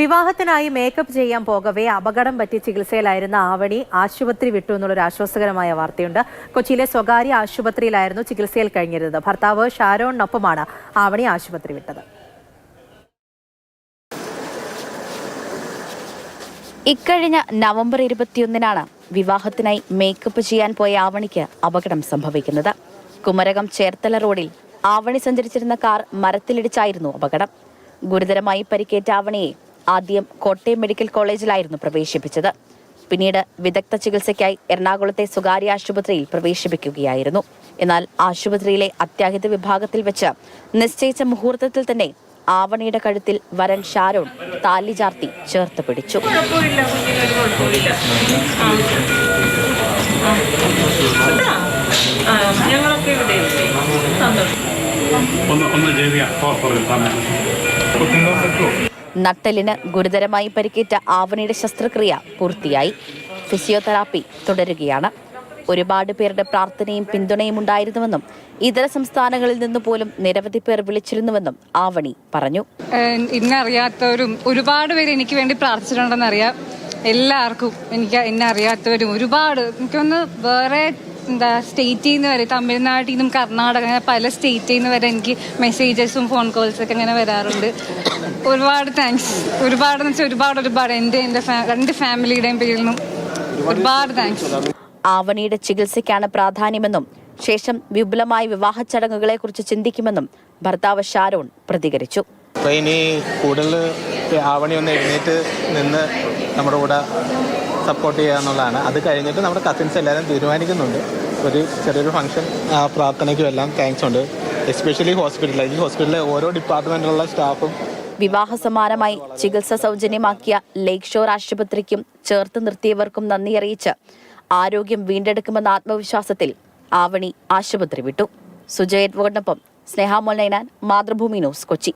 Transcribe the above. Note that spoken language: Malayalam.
വിവാഹത്തിനായി മേക്കപ്പ് ചെയ്യാൻ പോകവേ അപകടം പറ്റി ചികിത്സയിലായിരുന്ന ആവണി ആശുപത്രി വിട്ടു എന്നുള്ളൊരു ആശ്വാസകരമായ വാർത്തയുണ്ട്. കൊച്ചിയിലെ സ്വകാര്യ ആശുപത്രിയിലായിരുന്നു ചികിത്സയിൽ കഴിഞ്ഞിരുന്നത്. ഭർത്താവ് ഷാരോണിനൊപ്പമാണ് ആവണി ആശുപത്രി വിട്ടത്. ഇക്കഴിഞ്ഞ നവംബർ 21-നാണ് വിവാഹത്തിനായി മേക്കപ്പ് ചെയ്യാൻ പോയ ആവണിക്ക് അപകടം സംഭവിക്കുന്നത്. കുമരകം ചേർത്തല റോഡിൽ ആവണി സഞ്ചരിച്ചിരുന്ന കാർ മരത്തിലിടിച്ചായിരുന്നു അപകടം. ഗുരുതരമായി പരിക്കേറ്റ ആവണിയെ ആദ്യം കോട്ടയം മെഡിക്കൽ കോളേജിലായിരുന്നു പ്രവേശിപ്പിച്ചത്. പിന്നീട് വിദഗ്ധ ചികിത്സയ്ക്കായി എറണാകുളത്തെ സ്വകാര്യ ആശുപത്രിയിൽ പ്രവേശിപ്പിക്കുകയായിരുന്നു. എന്നാൽ ആശുപത്രിയിലെ അത്യാഹിത വിഭാഗത്തിൽ വെച്ച് നിശ്ചയിച്ച മുഹൂർത്തത്തിൽ തന്നെ ആവണിയുടെ കഴുത്തിൽ വരൻ ഷാരോൺ താലി ചാർത്തി ചേർത്ത് പിടിച്ചു. നട്ടലിന് ഗുരുതരമായി പരിക്കേറ്റ ആവണിയുടെ ശസ്ത്രക്രിയ പൂർത്തിയായി. ഫിസിയോതെറാപ്പി തുടരുകയാണ്. ഒരുപാട് പേരുടെ പ്രാർത്ഥനയും പിന്തുണയും ഉണ്ടായിരുന്നുവെന്നും ഇതര സംസ്ഥാനങ്ങളിൽ നിന്ന് പോലും നിരവധി പേർ വിളിച്ചിരുന്നുവെന്നും ആവണി പറഞ്ഞു. ഇന്നറിയാത്തവരും ഒരുപാട് പേര് എനിക്ക് വേണ്ടി പ്രാർത്ഥിച്ചിട്ടുണ്ടെന്നറിയാം. എല്ലാവർക്കും എന്നെ അറിയാത്തവരും ഒരുപാട് എനിക്കൊന്ന് വേറെ സ്റ്റേറ്റിൽ നിന്ന് വരെ, തമിഴ്നാട്ടിൽ നിന്നും കർണാടക, അങ്ങനെ പല സ്റ്റേറ്റിൽ നിന്ന് വരെ എനിക്ക് മെസ്സേജസും ഫോൺ കോൾസൊക്കെ അങ്ങനെ വരാറുണ്ട്. ഒരുപാട് താങ്ക്സ്. ഒരുപാടെന്ന് വെച്ചാൽ ഒരുപാട് എൻ്റെ രണ്ട് ഫാമിലിയുടെയും പേരിൽ നിന്നും ഒരുപാട് താങ്ക്സ്. ആവണിയുടെ ചികിത്സയ്ക്കാണ് പ്രാധാന്യമെന്നും ശേഷം വിപുലമായ വിവാഹ ചടങ്ങുകളെ കുറിച്ച് ചിന്തിക്കുമെന്നും ഭർത്താവ് ഷാരോൺ പ്രതികരിച്ചു. ഇനി കൂടുതൽ ആവണി ഒന്ന് എഴുന്നേറ്റ് നിന്ന് നമ്മുടെ കൂടെ സപ്പോർട്ട് ചെയ്യുക എന്നുള്ളതാണ്. അത് കഴിഞ്ഞിട്ട് നമ്മുടെ കസിൻസ് എല്ലാവരും തീരുമാനിക്കുന്നുണ്ട്. ഒരു ചെറിയൊരു ഫംഗ്ഷൻ പ്രാർത്ഥനയ്ക്കും എല്ലാം താങ്ക്സ് ഉണ്ട്. എസ്പെഷ്യലി ഈ ഹോസ്പിറ്റലിലെ ഓരോ ഡിപ്പാർട്ട്മെന്റിലുള്ള സ്റ്റാഫും. വിവാഹ സമാനമായി ചികിത്സ സൗജന്യമാക്കിയ ലേക്ക് ഷോർ ആശുപത്രിക്കും ചേർത്ത് നിർത്തിയവർക്കും നന്ദി അറിയിച്ച് ആരോഗ്യം വീണ്ടെടുക്കുമെന്ന ആത്മവിശ്വാസത്തിൽ ആവണി ആശുപത്രി വിട്ടു. സുജയ് എഡ്വേർഡിനൊപ്പം സ്നേഹ മോൾ നൈനാൻ, മാതൃഭൂമി ന്യൂസ്, കൊച്ചി.